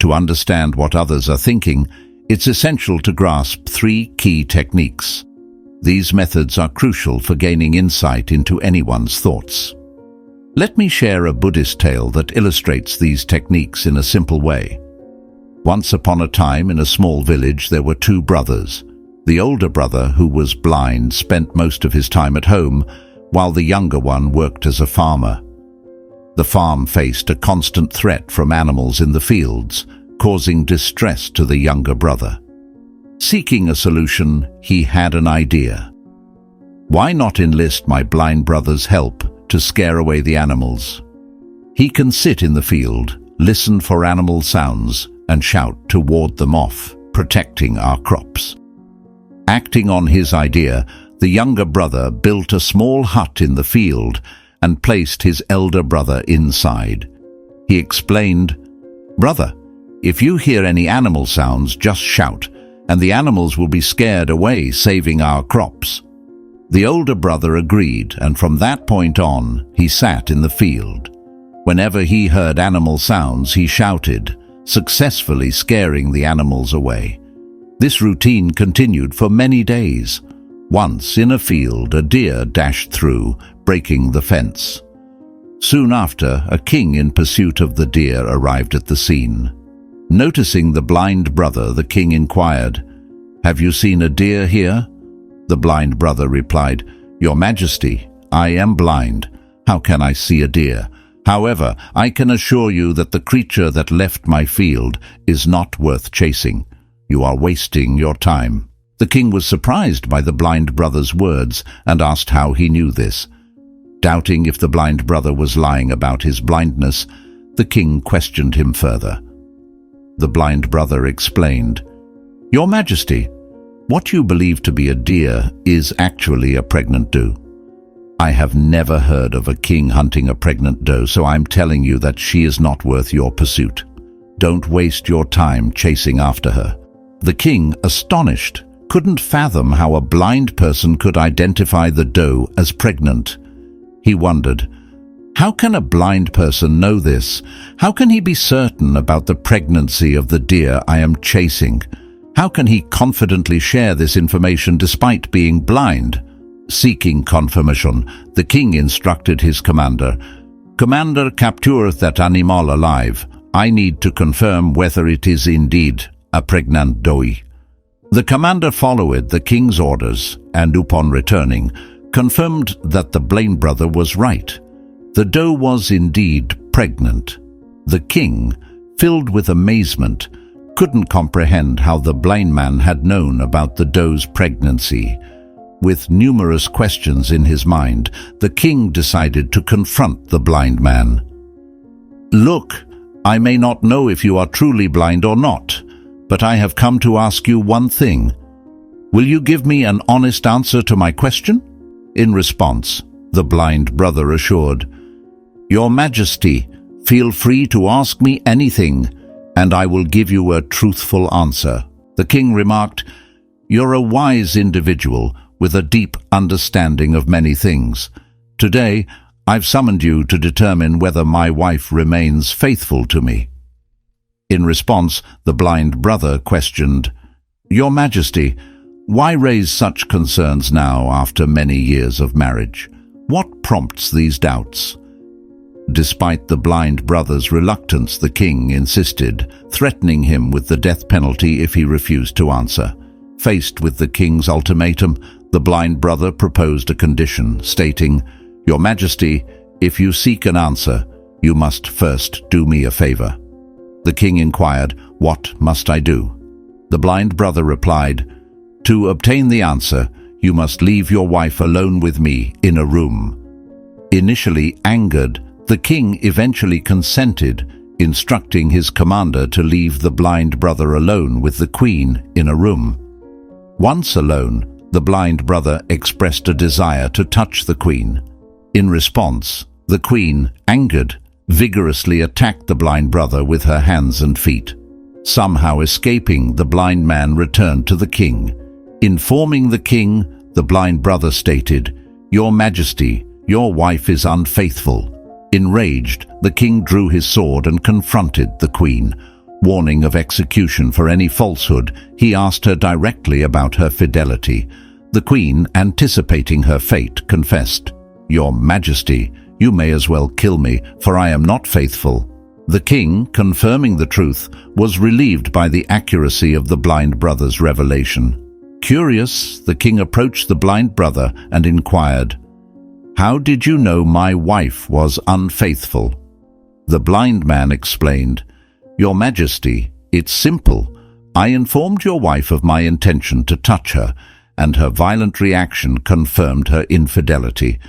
To understand what others are thinking, it's essential to grasp three key techniques. These methods are crucial for gaining insight into anyone's thoughts. Let me share a Buddhist tale that illustrates these techniques in a simple way. Once upon a time in a small village there were two brothers. The older brother, who was blind, spent most of his time at home, while the younger one worked as a farmer. The farm faced a constant threat from animals in the fields, causing distress to the younger brother. Seeking a solution, he had an idea. Why not enlist my blind brother's help to scare away the animals? He can sit in the field, listen for animal sounds, and shout to ward them off, protecting our crops. Acting on his idea, the younger brother built a small hut in the field and placed his elder brother inside. He explained, "Brother, if you hear any animal sounds, just shout, and the animals will be scared away, saving our crops." The older brother agreed, and from that point on, he sat in the field. Whenever he heard animal sounds, he shouted, successfully scaring the animals away. This routine continued for many days. Once, in a field, a deer dashed through, breaking the fence. Soon after, a king in pursuit of the deer arrived at the scene. Noticing the blind brother, the king inquired, "Have you seen a deer here?" The blind brother replied, "Your Majesty, I am blind. How can I see a deer? However, I can assure you that the creature that left my field is not worth chasing. You are wasting your time." The king was surprised by the blind brother's words and asked how he knew this. Doubting if the blind brother was lying about his blindness, the king questioned him further. The blind brother explained, "Your Majesty, what you believe to be a deer is actually a pregnant doe. I have never heard of a king hunting a pregnant doe, so I'm telling you that she is not worth your pursuit. Don't waste your time chasing after her." The king, astonished, couldn't fathom how a blind person could identify the doe as pregnant. He wondered, how can a blind person know this? How can he be certain about the pregnancy of the deer I am chasing? How can he confidently share this information despite being blind? Seeking confirmation, the king instructed his commander, "Commander, capture that animal alive. I need to confirm whether it is indeed a pregnant doe." The commander followed the king's orders and, upon returning, confirmed that the blind brother was right. The doe was indeed pregnant. The king, filled with amazement, couldn't comprehend how the blind man had known about the doe's pregnancy. With numerous questions in his mind, the king decided to confront the blind man. "Look, I may not know if you are truly blind or not, but I have come to ask you one thing. Will you give me an honest answer to my question?" In response, the blind brother assured, "Your Majesty, feel free to ask me anything, and I will give you a truthful answer." The king remarked, "You're a wise individual with a deep understanding of many things. Today, I've summoned you to determine whether my wife remains faithful to me." In response, the blind brother questioned, "Your Majesty, why raise such concerns now after many years of marriage? What prompts these doubts?" Despite the blind brother's reluctance, the king insisted, threatening him with the death penalty if he refused to answer. Faced with the king's ultimatum, the blind brother proposed a condition, stating, "Your Majesty, if you seek an answer, you must first do me a favor." The king inquired, "What must I do?" The blind brother replied, "To obtain the answer, you must leave your wife alone with me in a room." Initially angered, the king eventually consented, instructing his commander to leave the blind brother alone with the queen in a room. Once alone, the blind brother expressed a desire to touch the queen. In response, the queen, angered, vigorously attacked the blind brother with her hands and feet. Somehow escaping, the blind man returned to the king. Informing the king, the blind brother stated, "Your Majesty, your wife is unfaithful." Enraged, the king drew his sword and confronted the queen. Warning of execution for any falsehood, he asked her directly about her fidelity. The queen, anticipating her fate, confessed, "Your Majesty, you may as well kill me, for I am not faithful." The king, confirming the truth, was relieved by the accuracy of the blind brother's revelation. Curious, the king approached the blind brother and inquired, "How did you know my wife was unfaithful?" The blind man explained, "Your Majesty, it's simple. I informed your wife of my intention to touch her, and her violent reaction confirmed her infidelity.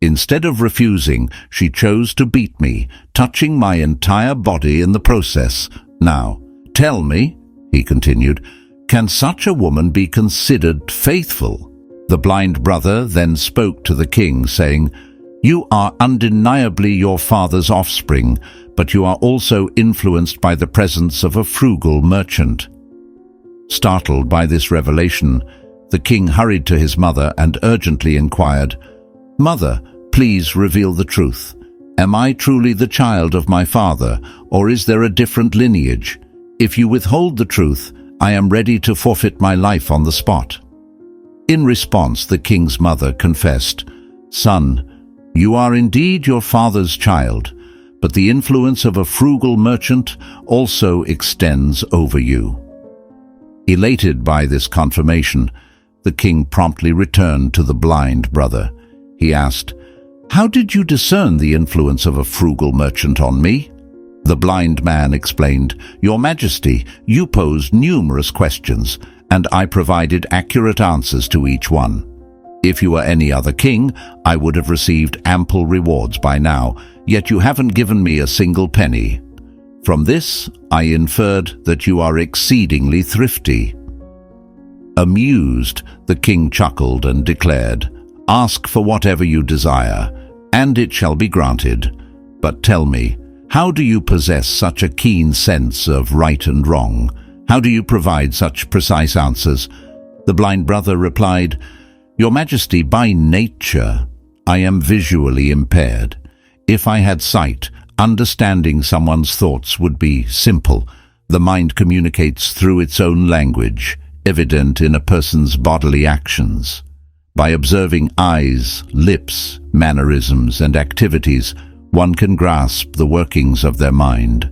Instead of refusing, she chose to beat me, touching my entire body in the process. Now, tell me," he continued, "can such a woman be considered faithful?" The blind brother then spoke to the king, saying, "You are undeniably your father's offspring, but you are also influenced by the presence of a frugal merchant." Startled by this revelation, the king hurried to his mother and urgently inquired, "Mother, please reveal the truth. Am I truly the child of my father, or is there a different lineage? If you withhold the truth, I am ready to forfeit my life on the spot." In response, the king's mother confessed, "Son, you are indeed your father's child, but the influence of a frugal merchant also extends over you." Elated by this confirmation, the king promptly returned to the blind brother. He asked, "How did you discern the influence of a frugal merchant on me?" The blind man explained, "Your Majesty, you posed numerous questions, and I provided accurate answers to each one. If you were any other king, I would have received ample rewards by now, yet you haven't given me a single penny. From this, I inferred that you are exceedingly thrifty." Amused, the king chuckled and declared, "Ask for whatever you desire, and it shall be granted. But tell me, how do you possess such a keen sense of right and wrong? How do you provide such precise answers?" The blind brother replied, "Your Majesty, by nature, I am visually impaired. If I had sight, understanding someone's thoughts would be simple. The mind communicates through its own language, evident in a person's bodily actions. By observing eyes, lips, mannerisms, and activities, one can grasp the workings of their mind.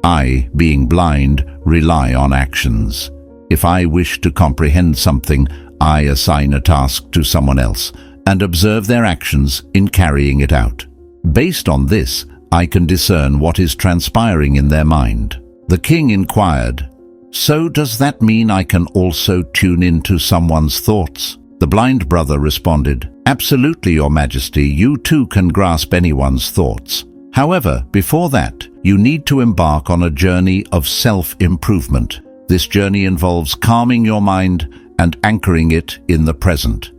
I, being blind, rely on actions. If I wish to comprehend something, I assign a task to someone else and observe their actions in carrying it out. Based on this, I can discern what is transpiring in their mind." The king inquired, "So does that mean I can also tune into someone's thoughts?" The blind brother responded, "Absolutely, Your Majesty, you too can grasp anyone's thoughts. However, before that, you need to embark on a journey of self-improvement. This journey involves calming your mind and anchoring it in the present.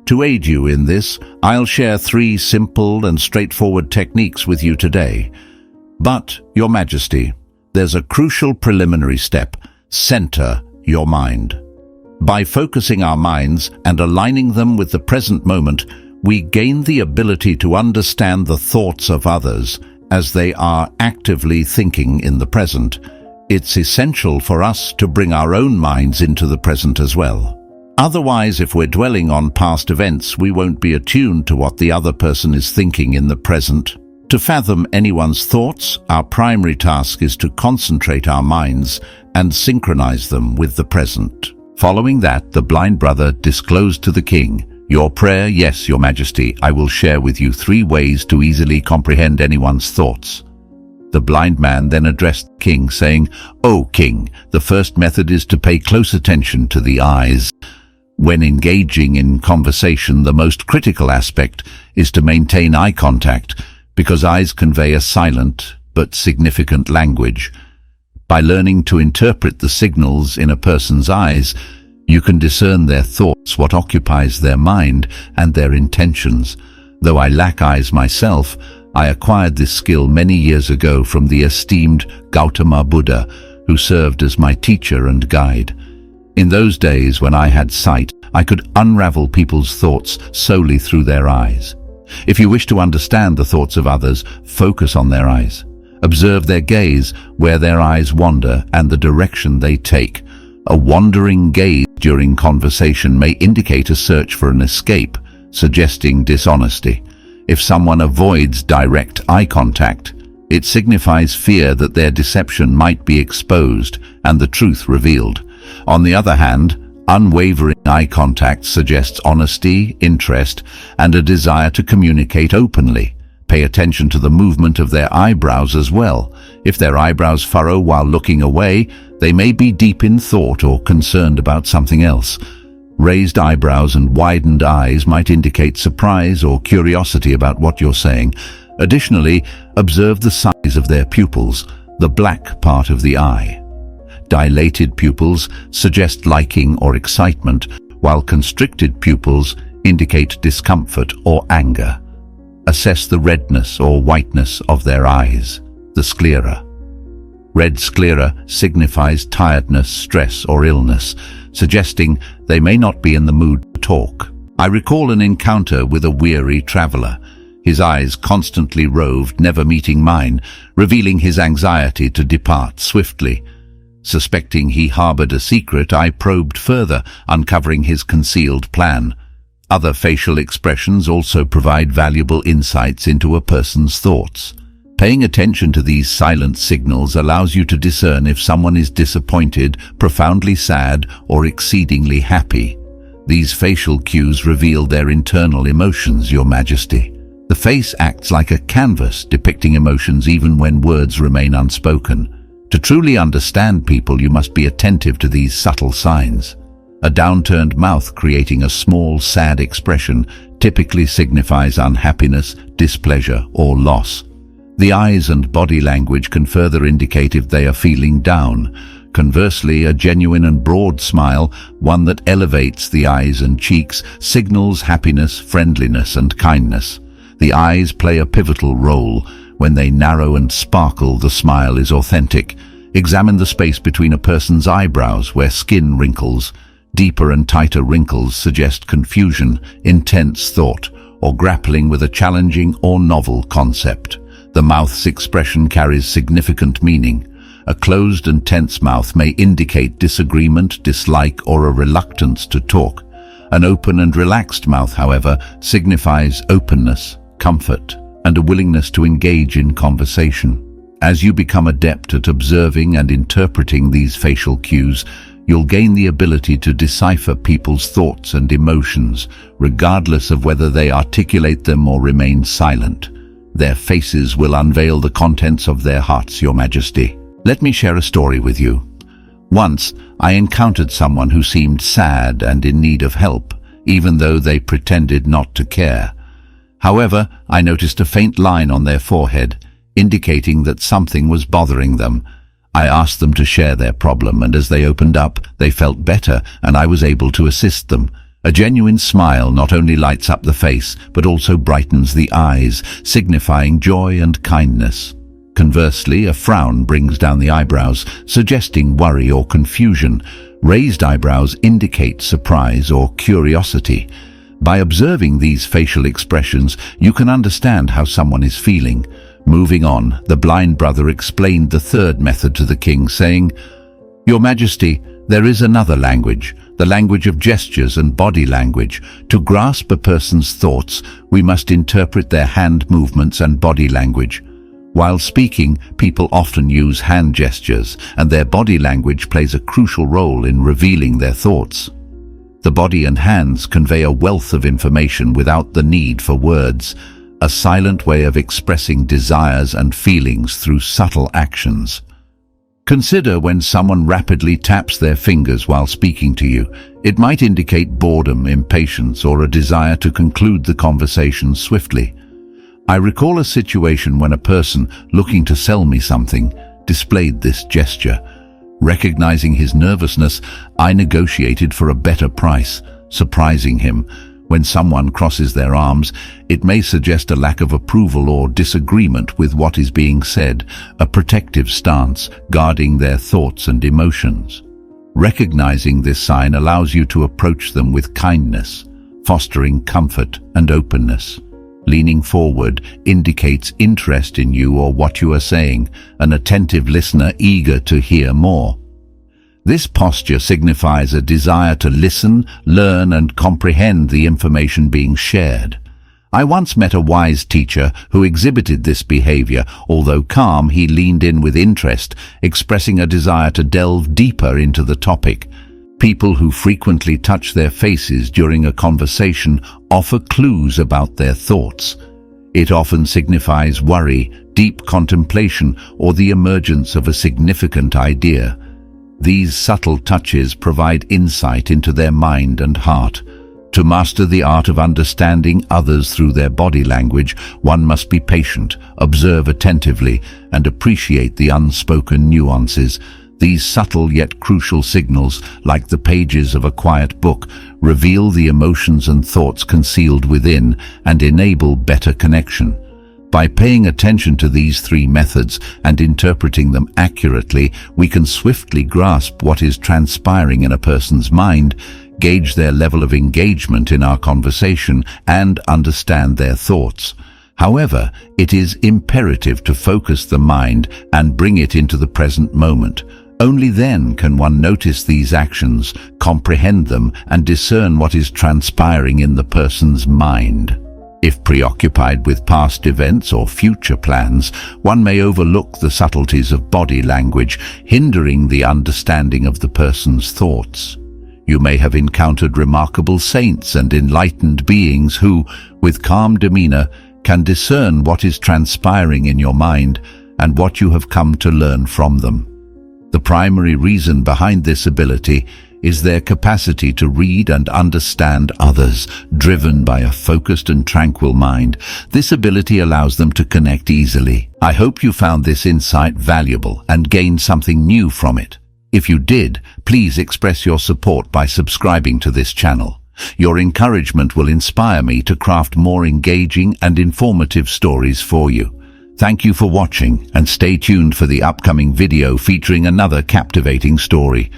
To aid you in this, I'll share 3 simple and straightforward techniques with you today. But, Your Majesty, there's a crucial preliminary step: center your mind. By focusing our minds and aligning them with the present moment, we gain the ability to understand the thoughts of others as they are actively thinking in the present. It's essential for us to bring our own minds into the present as well. Otherwise, if we're dwelling on past events, we won't be attuned to what the other person is thinking in the present. To fathom anyone's thoughts, our primary task is to concentrate our minds and synchronize them with the present." Following that, the blind brother disclosed to the king, "Your prayer, yes, Your Majesty, I will share with you 3 ways to easily comprehend anyone's thoughts." The blind man then addressed the king, saying, "O king, the first method is to pay close attention to the eyes. When engaging in conversation, the most critical aspect is to maintain eye contact, because eyes convey a silent but significant language. By learning to interpret the signals in a person's eyes, you can discern their thoughts, what occupies their mind, and their intentions. Though I lack eyes myself, I acquired this skill many years ago from the esteemed Gautama Buddha, who served as my teacher and guide. In those days when I had sight, I could unravel people's thoughts solely through their eyes. If you wish to understand the thoughts of others, focus on their eyes. Observe their gaze, where their eyes wander, and the direction they take. A wandering gaze during conversation may indicate a search for an escape, suggesting dishonesty. If someone avoids direct eye contact, it signifies fear that their deception might be exposed and the truth revealed. On the other hand, unwavering eye contact suggests honesty, interest, and a desire to communicate openly. Pay attention to the movement of their eyebrows as well. If their eyebrows furrow while looking away, they may be deep in thought or concerned about something else. Raised eyebrows and widened eyes might indicate surprise or curiosity about what you're saying. Additionally, observe the size of their pupils, the black part of the eye. Dilated pupils suggest liking or excitement, while constricted pupils indicate discomfort or anger. Assess the redness or whiteness of their eyes, the sclera. Red sclera signifies tiredness, stress, or illness, suggesting they may not be in the mood to talk. I recall an encounter with a weary traveler. His eyes constantly roved, never meeting mine, revealing his anxiety to depart swiftly. Suspecting he harbored a secret, I probed further, uncovering his concealed plan. Other facial expressions also provide valuable insights into a person's thoughts. Paying attention to these silent signals allows you to discern if someone is disappointed, profoundly sad, or exceedingly happy. These facial cues reveal their internal emotions, Your Majesty. The face acts like a canvas, depicting emotions even when words remain unspoken. To truly understand people, you must be attentive to these subtle signs. A downturned mouth creating a small, sad expression typically signifies unhappiness, displeasure, or loss. The eyes and body language can further indicate if they are feeling down. Conversely, a genuine and broad smile, one that elevates the eyes and cheeks, signals happiness, friendliness, and kindness. The eyes play a pivotal role. When they narrow and sparkle, the smile is authentic. Examine the space between a person's eyebrows where skin wrinkles. Deeper and tighter wrinkles suggest confusion, intense thought, or grappling with a challenging or novel concept. The mouth's expression carries significant meaning. A closed and tense mouth may indicate disagreement, dislike, or a reluctance to talk. An open and relaxed mouth, however, signifies openness, comfort, and a willingness to engage in conversation. As you become adept at observing and interpreting these facial cues, you'll gain the ability to decipher people's thoughts and emotions, regardless of whether they articulate them or remain silent. Their faces will unveil the contents of their hearts, Your Majesty. Let me share a story with you. Once, I encountered someone who seemed sad and in need of help, even though they pretended not to care. However, I noticed a faint line on their forehead, indicating that something was bothering them. I asked them to share their problem, and as they opened up, they felt better, and I was able to assist them. A genuine smile not only lights up the face, but also brightens the eyes, signifying joy and kindness. Conversely, a frown brings down the eyebrows, suggesting worry or confusion. Raised eyebrows indicate surprise or curiosity. By observing these facial expressions, you can understand how someone is feeling. Moving on, the blind brother explained the third method to the king, saying, "Your Majesty, there is another language, the language of gestures and body language. To grasp a person's thoughts, we must interpret their hand movements and body language. While speaking, people often use hand gestures, and their body language plays a crucial role in revealing their thoughts. The body and hands convey a wealth of information without the need for words, a silent way of expressing desires and feelings through subtle actions. Consider when someone rapidly taps their fingers while speaking to you. It might indicate boredom, impatience, or a desire to conclude the conversation swiftly. I recall a situation when a person looking to sell me something displayed this gesture. Recognizing his nervousness, I negotiated for a better price, surprising him. When someone crosses their arms, it may suggest a lack of approval or disagreement with what is being said, a protective stance, guarding their thoughts and emotions. Recognizing this sign allows you to approach them with kindness, fostering comfort and openness. Leaning forward indicates interest in you or what you are saying, an attentive listener eager to hear more. This posture signifies a desire to listen, learn, and comprehend the information being shared. I once met a wise teacher who exhibited this behavior. Although calm, he leaned in with interest, expressing a desire to delve deeper into the topic. People who frequently touch their faces during a conversation offer clues about their thoughts. It often signifies worry, deep contemplation, or the emergence of a significant idea. These subtle touches provide insight into their mind and heart. To master the art of understanding others through their body language, one must be patient, observe attentively, and appreciate the unspoken nuances. These subtle yet crucial signals, like the pages of a quiet book, reveal the emotions and thoughts concealed within and enable better connection. By paying attention to these three methods and interpreting them accurately, we can swiftly grasp what is transpiring in a person's mind, gauge their level of engagement in our conversation, and understand their thoughts. However, it is imperative to focus the mind and bring it into the present moment. Only then can one notice these actions, comprehend them, and discern what is transpiring in the person's mind. If preoccupied with past events or future plans, one may overlook the subtleties of body language, hindering the understanding of the person's thoughts. You may have encountered remarkable saints and enlightened beings who, with calm demeanor, can discern what is transpiring in your mind and what you have come to learn from them. The primary reason behind this ability is their capacity to read and understand others, driven by a focused and tranquil mind. This ability allows them to connect easily. I hope you found this insight valuable and gained something new from it. If you did, please express your support by subscribing to this channel. Your encouragement will inspire me to craft more engaging and informative stories for you. Thank you for watching, and stay tuned for the upcoming video featuring another captivating story.